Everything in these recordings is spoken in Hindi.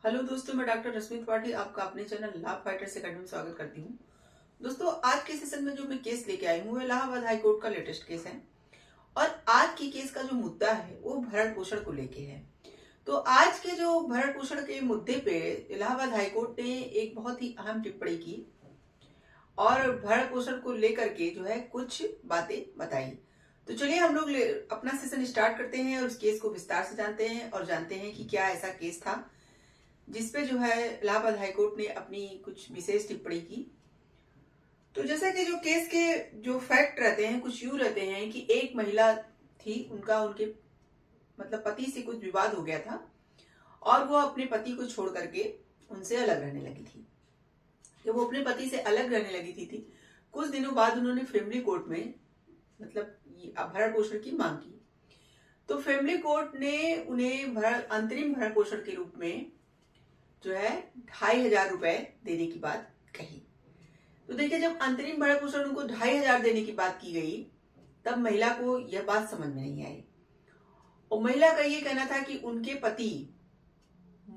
हेलो दोस्तों, मैं डॉक्टर रश्मि त्रिपाठी आपका अपने चैनल लाभ फाइटर्स अकेडमी में स्वागत करती हूँ। दोस्तों, आज के सेशन में जो मैं केस लेके आई हूँ इलाहाबाद हाई कोर्ट का लेटेस्ट केस है और आज की केस का जो मुद्दा है वो भरण पोषण को लेके है। तो आज के जो भरण पोषण के मुद्दे पे इलाहाबाद हाई कोर्ट ने एक बहुत ही अहम टिप्पणी की और भरण पोषण को लेकर के जो है कुछ बातें बताई। तो चलिए हम लोग अपना सेशन स्टार्ट करते हैं और उस केस को विस्तार से जानते हैं और जानते हैं कि क्या ऐसा केस था जिसपे जो है इलाहाबाद हाईकोर्ट ने अपनी कुछ विशेष टिप्पणी की। तो जैसा कि जो केस के जो फैक्ट रहते हैं कुछ यूं रहते हैं कि एक महिला थी, उनके मतलब पति से कुछ विवाद हो गया था और वो अपने पति को छोड़ करके उनसे अलग रहने लगी थी। जब वो अपने पति से अलग रहने लगी थी कुछ दिनों बाद उन्होंने फैमिली कोर्ट में मतलब भरण पोषण की मांग की। तो फैमिली कोर्ट ने उन्हें अंतरिम भरण पोषण के रूप में जो है 2,500 रुपए देने की बात कही। तो देखिए, जब अंतरिम भरण पोषण उनको 2,500 देने की बात की गई तब महिला को यह बात समझ में नहीं आई और महिला का ये कहना था कि उनके पति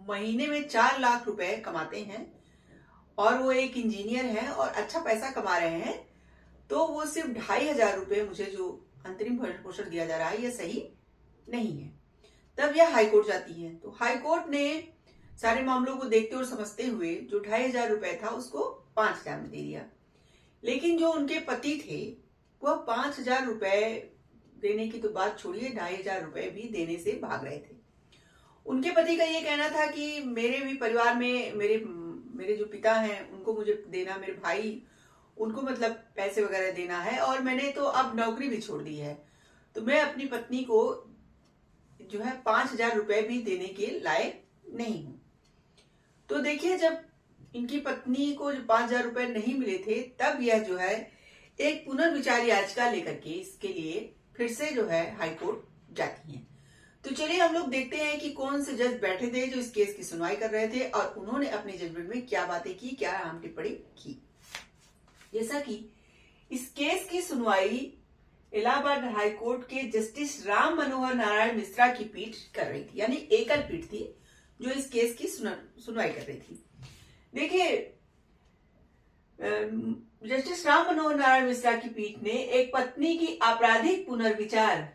महीने में 4 लाख रुपए कमाते हैं और वो एक इंजीनियर हैं और अच्छा पैसा कमा रहे हैं, तो वो सिर्फ 2,500 रुपए मुझे जो अंतरिम भरण पोषण दिया जा रहा है यह सही नहीं है। तब यह हाईकोर्ट जाती है। तो हाईकोर्ट ने सारे मामलों को देखते और समझते हुए जो 2,500 रुपए था उसको 5,000 में दे दिया। लेकिन जो उनके पति थे वह 5,000 रुपए देने की तो बात छोड़िए, 2,500 रुपए भी देने से भाग रहे थे। उनके पति का ये कहना था कि मेरे भी परिवार में मेरे जो पिता हैं उनको मुझे देना, मेरे भाई उनको मतलब पैसे वगैरह देना है और मैंने तो अब नौकरी भी छोड़ दी है, तो मैं अपनी पत्नी को जो है 5,000 रुपए भी देने के लायक नहीं हूं। तो देखिए, जब इनकी पत्नी को जो 5,000 रुपए नहीं मिले थे तब यह जो है एक पुनर्विचार याचिका लेकर के इसके लिए फिर से जो है हाईकोर्ट जाती हैं। तो चलिए हम लोग देखते हैं कि कौन से जज बैठे थे जो इस केस की सुनवाई कर रहे थे और उन्होंने अपने जजमेंट में क्या बातें की, क्या अहम टिप्पणी की। जैसा कि इस केस की सुनवाई इलाहाबाद हाईकोर्ट के जस्टिस राम मनोहर नारायण मिश्रा की पीठ कर रही थी, यानी एकल पीठ थी जो इस केस की सुनवाई कर रही थी। देखिए, जस्टिस राम मनोहर नारायण मिश्रा की पीठ ने एक पत्नी की आपराधिक पुनर्विचार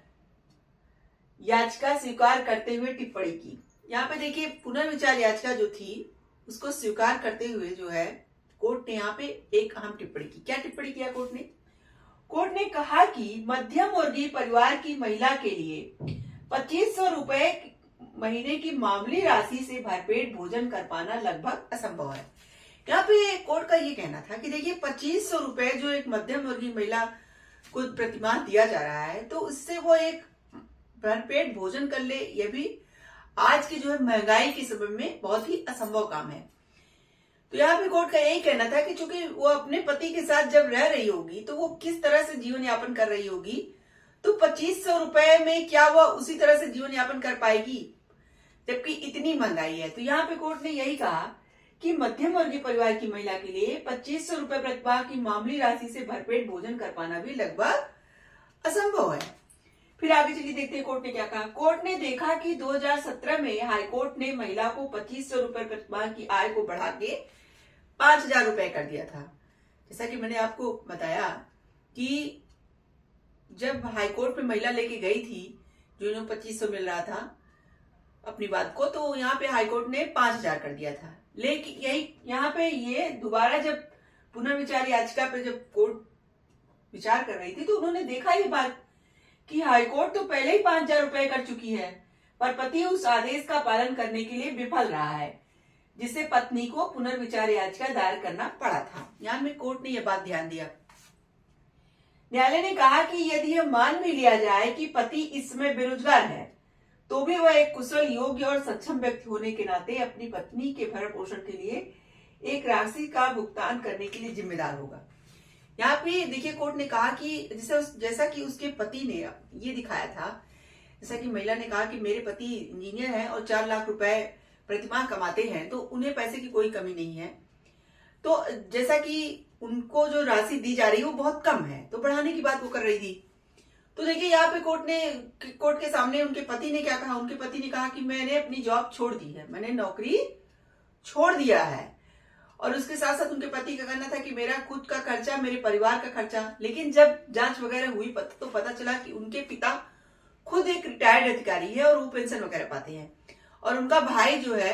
याचिका स्वीकार करते हुए टिप्पणी की। यहाँ पे देखिए, पुनर्विचार याचिका जो थी उसको स्वीकार करते हुए जो है कोर्ट ने यहाँ पे एक अहम टिप्पणी की। क्या टिप्पणी किया कोर्ट ने कहा कि मध्यम वर्गीय परिवार की महिला के लिए 2,500 रुपए महीने की मामूली राशि से भरपेट भोजन कर पाना लगभग असंभव है। यहाँ पे कोर्ट का ये कहना था कि देखिए, 2,500 रुपए जो एक मध्यम वर्गीय महिला को प्रतिमाह दिया जा रहा है तो उससे वो एक भरपेट भोजन कर ले, यह भी आज की जो है महंगाई के समय में बहुत ही असंभव काम है। तो यहाँ पे कोर्ट का यही कहना था कि चूंकि वो अपने पति के साथ जब रह रही होगी तो वो किस तरह से जीवन यापन कर रही होगी, तो 2,500 रुपए में क्या वो उसी तरह से जीवन यापन कर पाएगी जबकि इतनी महंगाई है। तो यहाँ पे कोर्ट ने यही कहा कि मध्यम वर्गीय परिवार की महिला के लिए 2,500 रुपए प्रतिमाह की मामूली राशि से भरपेट भोजन कर पाना भी लगभग असंभव है। फिर आगे चलिए देखते हैं कोर्ट ने क्या कहा। कोर्ट ने देखा कि 2017 में हाईकोर्ट ने महिला को 2,500 रुपए प्रतिमाह की आय को बढ़ा के 5,000 रुपए कर दिया था। जैसा कि मैंने आपको बताया कि जब हाईकोर्ट में महिला लेके गई थी जो इन्हें 2,500 मिल रहा था अपनी बात को, तो यहाँ पे हाईकोर्ट ने 5,000 कर दिया था। लेकिन यही यहाँ पे ये दोबारा जब पुनर्विचार याचिका पे जब कोर्ट विचार कर रही थी तो उन्होंने देखा ये बात कि हाईकोर्ट तो पहले ही 5,000 रुपए कर चुकी है पर पति उस आदेश का पालन करने के लिए विफल रहा है, जिससे पत्नी को पुनर्विचार याचिका दायर करना पड़ा था। यहाँ में कोर्ट ने यह बात ध्यान दिया। न्यायालय ने कहा कि यदि यह मान भी लिया जाए कि पति इस समय बेरोजगार है तो भी वह एक कुशल, योग्य और सक्षम व्यक्ति होने के नाते अपनी पत्नी के भरण पोषण के लिए एक राशि का भुगतान करने के लिए जिम्मेदार होगा। यहाँ पे देखिए, कोर्ट ने कहा कि जैसा कि उसके पति ने ये दिखाया था, जैसा कि महिला ने कहा कि मेरे पति इंजीनियर हैं और 4 लाख रुपए प्रतिमाह कमाते हैं तो उन्हें पैसे की कोई कमी नहीं है। तो जैसा कि उनको जो राशि दी जा रही है वो बहुत कम है, तो बढ़ाने की बात वो कर रही थी। तो देखिए, यहाँ पे कोर्ट के सामने उनके पति ने क्या कहा। उनके पति ने कहा कि मैंने अपनी जॉब छोड़ दी है, मैंने नौकरी छोड़ दिया है। और उसके साथ साथ उनके पति का कहना था कि मेरा खुद का खर्चा, मेरे परिवार का खर्चा। लेकिन जब जांच वगैरह हुई तो पता चला कि उनके पिता खुद एक रिटायर्ड अधिकारी है और वो पेंशन वगैरह पाते हैं, और उनका भाई जो है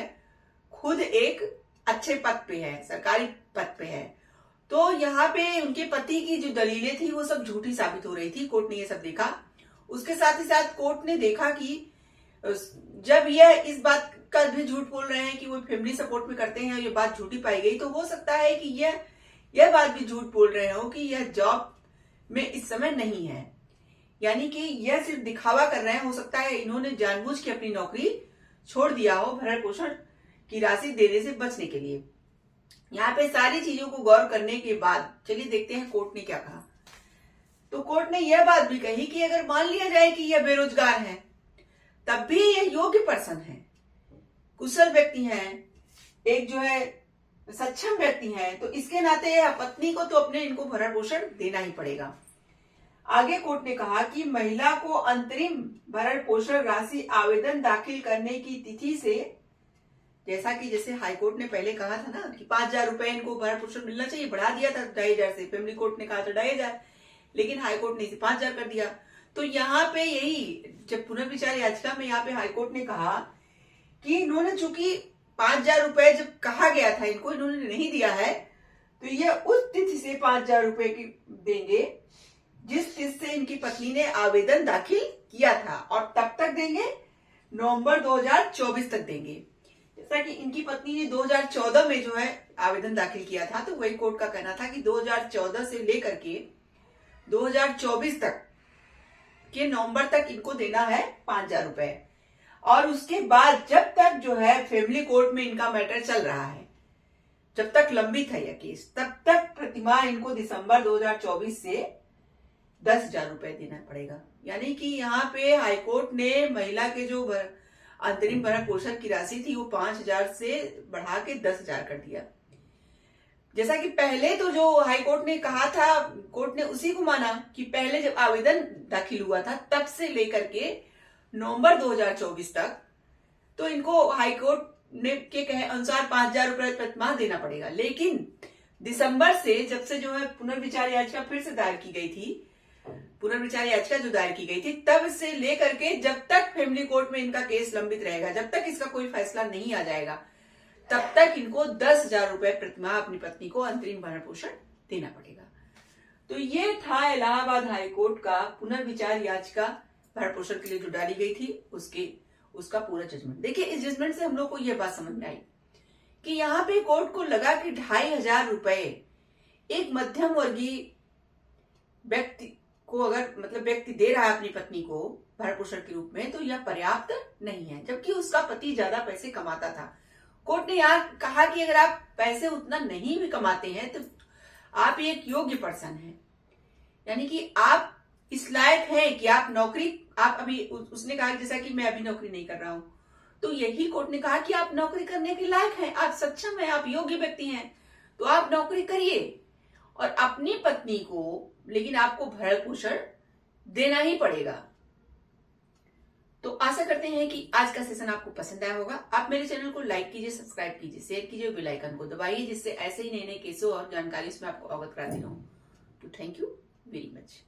खुद एक अच्छे पद पे है, सरकारी पद पे है। तो यहाँ पे उनके पति की जो दलीलें थी वो सब झूठी साबित हो रही थी। कोर्ट ने ये सब देखा। उसके साथ ही साथ कोर्ट ने देखा कि जब यह इस बात का भी झूठ बोल रहे हैं कि वो फैमिली सपोर्ट में करते हैं और ये बात झूठी पाई गई, तो हो सकता है कि यह बात भी झूठ बोल रहे हो कि यह जॉब में इस समय नहीं है, यानी कि यह सिर्फ दिखावा कर रहे हैं। हो सकता है इन्होंने जानबूझ के अपनी नौकरी छोड़ दिया हो भरण पोषण की राशि देने से बचने के लिए। यहाँ पे सारी चीजों को गौर करने के बाद चलिए देखते हैं कोर्ट ने क्या कहा। तो कोर्ट ने यह बात भी कही कि अगर मान लिया जाए कि यह बेरोजगार है, तब भी यह योग्य पर्सन है, कुशल व्यक्ति हैं, एक जो है सक्षम व्यक्ति हैं, तो इसके नाते पत्नी को तो अपने इनको भरण पोषण देना ही पड़ेगा। आगे कोर्ट ने कहा कि महिला को अंतरिम भरण पोषण राशि आवेदन दाखिल करने की तिथि से, जैसे हाईकोर्ट ने पहले कहा था ना कि 5,000 रुपए इनको भरण पोषण मिलना चाहिए, बढ़ा दिया था 2,500 से, फैमिली कोर्ट ने कहा था 2,500, लेकिन हाईकोर्ट ने इसे 5,000 कर दिया। तो यहाँ पे यही जब पुनर्विचार याचिका में यहाँ पे हाईकोर्ट ने कहा कि इन्होंने चूंकि 5,000 रुपए जब कहा गया था इनको, इन्होंने नहीं दिया है, तो ये उस तिथि से 5,000 रुपए की देंगे जिस तिथि से इनकी पत्नी ने आवेदन दाखिल किया था, और तब तक देंगे नवंबर 2024 तक देंगे। जैसा कि इनकी पत्नी ने 2014 में जो है आवेदन दाखिल किया था, तो वही कोर्ट का कहना था कि 2014 से लेकर के 2024 तक के नवंबर तक इनको देना है 5,000 रुपए। और उसके बाद जब तक जो है फैमिली कोर्ट में इनका मैटर चल रहा है, जब तक लंबित है यह केस, तब तक प्रतिमाह इनको दिसंबर 2024 से 10,000 रुपए देना पड़ेगा। यानी कि यहाँ पे हाईकोर्ट ने महिला के जो अंतरिम भरण पोषण की राशि थी वो 5,000 से बढ़ा के 10,000 कर दिया। जैसा कि पहले तो जो हाईकोर्ट ने कहा था, कोर्ट ने उसी को माना कि पहले जब आवेदन दाखिल हुआ था तब से लेकर के नवंबर 2024 तक तो इनको हाईकोर्ट ने के कहे अनुसार 5,000 रुपए प्रतिमाह देना पड़ेगा। लेकिन दिसंबर से, जब से जो है पुनर्विचार याचिका फिर से दायर की गई थी, पुनर्विचार याचिका जो दायर की गई थी, तब से लेकर के जब तक फैमिली कोर्ट में इनका केस लंबित रहेगा, जब तक इसका कोई फैसला नहीं आ जाएगा, तब तक इनको 10,000 रुपए प्रतिमाह अपनी पत्नी को अंतरिम भरण पोषण देना पड़ेगा। तो ये था इलाहाबाद हाईकोर्ट का पुनर्विचार याचिका भरण पोषण के लिए जो डाली गई थी उसका पूरा जजमेंट। देखिए, इस जजमेंट से हम लोग को यह बात समझ में आई कि यहाँ पे कोर्ट को लगा कि 2,500 रुपए एक मध्यम वर्गीय व्यक्ति को, अगर व्यक्ति दे रहा है अपनी पत्नी को भरण पोषण के रूप में, तो यह पर्याप्त नहीं है, जबकि उसका पति ज्यादा पैसे कमाता था। कोर्ट ने यहाँ कहा कि अगर आप पैसे उतना नहीं भी कमाते हैं तो आप एक योग्य पर्सन हैं, यानी कि आप इस लायक हैं कि आप अभी उसने कहा जैसा कि मैं अभी नौकरी नहीं कर रहा हूं, तो यही कोर्ट ने कहा कि आप नौकरी करने के लायक हैं, आप सक्षम हैं, आप योग्य व्यक्ति हैं, तो आप नौकरी करिए और अपनी पत्नी को, लेकिन आपको भरण पोषण देना ही पड़ेगा। तो आशा करते हैं कि आज का सेशन आपको पसंद आया होगा। आप मेरे चैनल को लाइक कीजिए, सब्सक्राइब कीजिए, शेयर कीजिए, बेल आइकन को दबाइए, जिससे ऐसे ही नए नए केसों और जानकारी इसमें आपको अवगत कराती रहूं। तो थैंक यू वेरी मच।